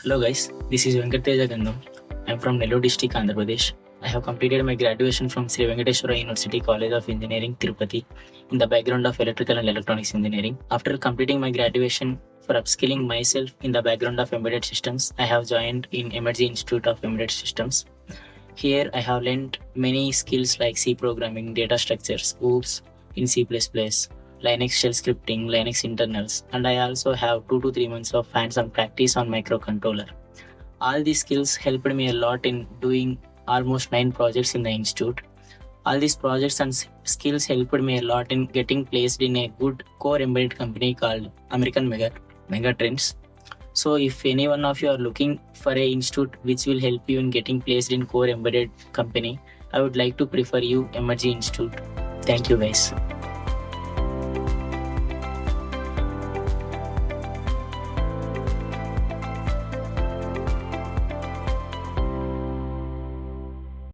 Hello guys, this is Venkata Teja. I am from Nellore district, Andhra Pradesh. I have completed my graduation from Sri Venkateswara University College of Engineering, Tirupati, in the background of Electrical and Electronics Engineering. After completing my graduation, for upskilling myself in the background of embedded systems, I have joined in Emertxe Institute of Embedded Systems. Here, I have learned many skills like C programming, data structures, OOPs in C++, Linux shell scripting, Linux internals, and I also have 2 to 3 months of hands-on practice on microcontroller. All these skills helped me a lot in doing almost 9 projects in the institute. All these projects and skills helped me a lot in getting placed in a good core embedded company called Megatrends. So if any one of you are looking for a institute which will help you in getting placed in core embedded company, I would like to prefer you Emertxe Institute. Thank you guys.